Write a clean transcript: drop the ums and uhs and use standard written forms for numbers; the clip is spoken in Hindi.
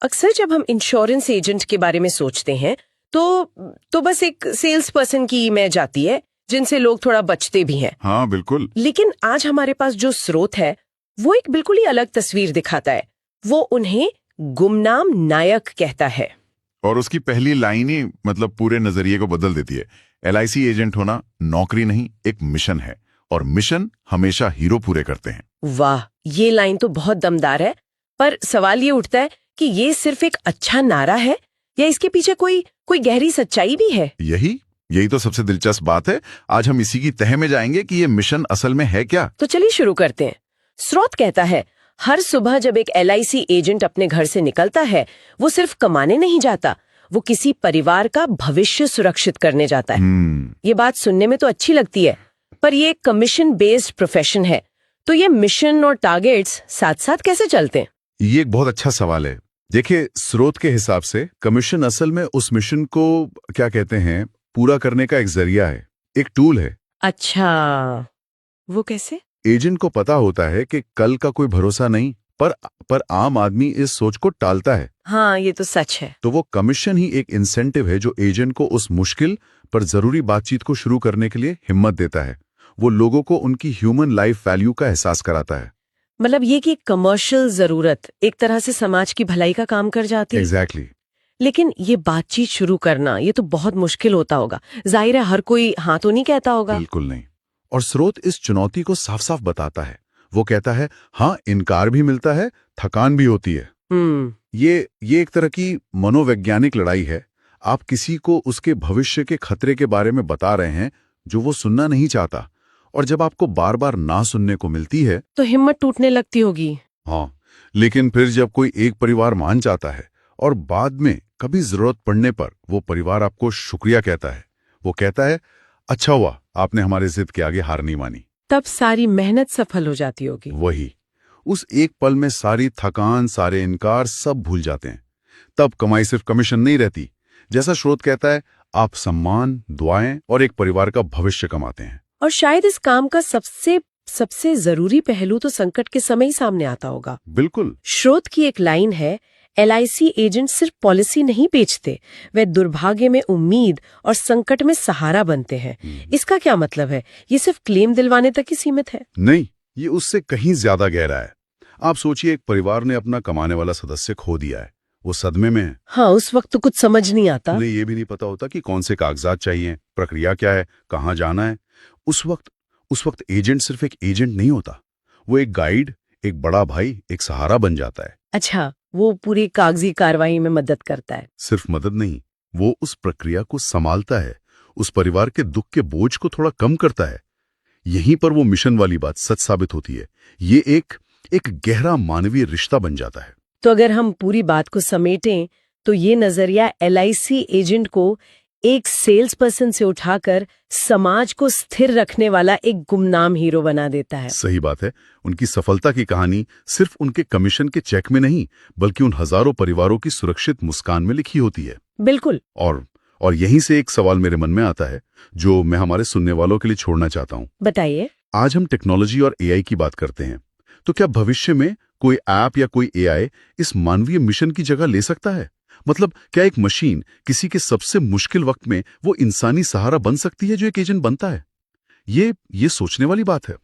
अक्सर जब हम इंश्योरेंस एजेंट के बारे में सोचते हैं तो बस एक सेल्स पर्सन की इमेज जाती है जिनसे लोग थोड़ा बचते भी हैं। हाँ बिल्कुल। लेकिन आज हमारे पास जो स्रोत है वो एक बिल्कुल ही अलग तस्वीर दिखाता है। वो उन्हें गुमनाम नायक कहता है। और उसकी पहली लाइन ही मतलब पूरे नजरिए को बदल देती है। LIC एजेंट होना नौकरी नहीं, एक मिशन है, और मिशन हमेशा हीरो पूरे करते हैं। वाह, ये लाइन तो बहुत दमदार है। पर सवाल ये उठता है कि ये सिर्फ एक अच्छा नारा है या इसके पीछे कोई गहरी सच्चाई भी है? यही तो सबसे दिलचस्प बात है। आज हम इसी की तह में जाएंगे कि ये मिशन असल में है क्या। तो चलिए शुरू करते हैं। स्रोत कहता है, हर सुबह जब एक LIC एजेंट अपने घर से निकलता है, वो सिर्फ कमाने नहीं जाता, वो किसी परिवार का भविष्य सुरक्षित करने जाता है। ये बात सुनने में तो अच्छी लगती है, पर ये एक कमीशन बेस्ड प्रोफेशन है, तो ये मिशन और टारगेट्स साथ साथ कैसे चलते हैं? ये एक बहुत अच्छा सवाल है। देखिए, स्रोत के हिसाब से कमीशन असल में उस मिशन को क्या कहते हैं, पूरा करने का एक जरिया है, एक टूल है। अच्छा, वो कैसे? एजेंट को पता होता है कि कल का कोई भरोसा नहीं, पर आम आदमी इस सोच को टालता है। हाँ, ये तो सच है। तो वो कमीशन ही एक इंसेंटिव है जो एजेंट को उस मुश्किल पर जरूरी बातचीत को शुरू करने के लिए हिम्मत देता है। वो लोगों को उनकी ह्यूमन लाइफ वैल्यू का एहसास कराता है। मतलब ये कि कमर्शियल जरूरत एक तरह से समाज की भलाई का काम कर जाती है। एग्जैक्टली। लेकिन ये बातचीत शुरू करना ये तो बहुत मुश्किल होता होगा। जाहिर है हर कोई हाँ तो नहीं कहता होगा। बिल्कुल नहीं। और स्रोत इस चुनौती को साफ साफ बताता है। वो कहता है, हाँ, इनकार भी मिलता है, थकान भी होती है। ये एक तरह की मनोवैज्ञानिक लड़ाई है। आप किसी को उसके भविष्य के खतरे के बारे में बता रहे हैं जो वो सुनना नहीं चाहता, और जब आपको बार बार ना सुनने को मिलती है तो हिम्मत टूटने लगती होगी। हाँ, लेकिन फिर जब कोई एक परिवार मान जाता है और बाद में कभी जरूरत पड़ने पर वो परिवार आपको शुक्रिया कहता है, वो कहता है, अच्छा हुआ आपने हमारे जिद के आगे हार नहीं मानी, तब सारी मेहनत सफल हो जाती होगी। वही उस एक पल में सारी थकान, सारे इनकार सब भूल जाते हैं। तब कमाई सिर्फ कमीशन नहीं रहती। जैसा स्रोत कहता है, आप सम्मान, दुआएं और एक परिवार का भविष्य कमाते हैं। और शायद इस काम का सबसे जरूरी पहलू तो संकट के समय ही सामने आता होगा। बिल्कुल। स्रोत की एक लाइन है, LIC एजेंट सिर्फ पॉलिसी नहीं बेचते, वे दुर्भाग्य में उम्मीद और संकट में सहारा बनते हैं। इसका क्या मतलब है? ये सिर्फ क्लेम दिलवाने तक ही सीमित है? नहीं, ये उससे कहीं ज्यादा गहरा है। आप सोचिए, एक परिवार ने अपना कमाने वाला सदस्य खो दिया है, वो सदमे में है। हाँ, उस वक्त तो कुछ समझ नहीं आता। उन्हें ये भी नहीं पता होता कि कौन से कागजात चाहिए, प्रक्रिया क्या है, कहाँ जाना है। उस वक्त एजेंट सिर्फ एक एजेंट नहीं होता, वो एक गाइड, एक बड़ा भाई, एक सहारा बन जाता है। अच्छा, वो पूरी कागजी कार्रवाई में मदद करता है? सिर्फ मदद नहीं, वो उस प्रक्रिया को संभालता है, उस परिवार के दुख के बोझ को थोड़ा कम करता है। यहीं पर वो मिशन वाली बात सच साबित होती है। ये एक गहरा मानवीय रिश्ता बन जाता है। तो अगर हम पूरी बात को समेटें तो ये नजरिया LIC एजेंट को एक सेल्स पर्सन से उठाकर समाज को स्थिर रखने वाला एक गुमनाम हीरो बना देता है। सही बात है। उनकी सफलता की कहानी सिर्फ उनके कमीशन के चेक में नहीं, बल्कि उन हजारों परिवारों की सुरक्षित मुस्कान में लिखी होती है। बिल्कुल। और यहीं से एक सवाल मेरे मन में आता है जो मैं हमारे सुनने वालों के लिए छोड़ना चाहता हूँ। बताइए। आज हम टेक्नोलॉजी और AI की बात करते हैं, तो क्या भविष्य में कोई ऐप या कोई AI इस मानवीय मिशन की जगह ले सकता है? मतलब क्या एक मशीन किसी के सबसे मुश्किल वक्त में वो इंसानी सहारा बन सकती है जो एक एजेंट बनता है? ये सोचने वाली बात है।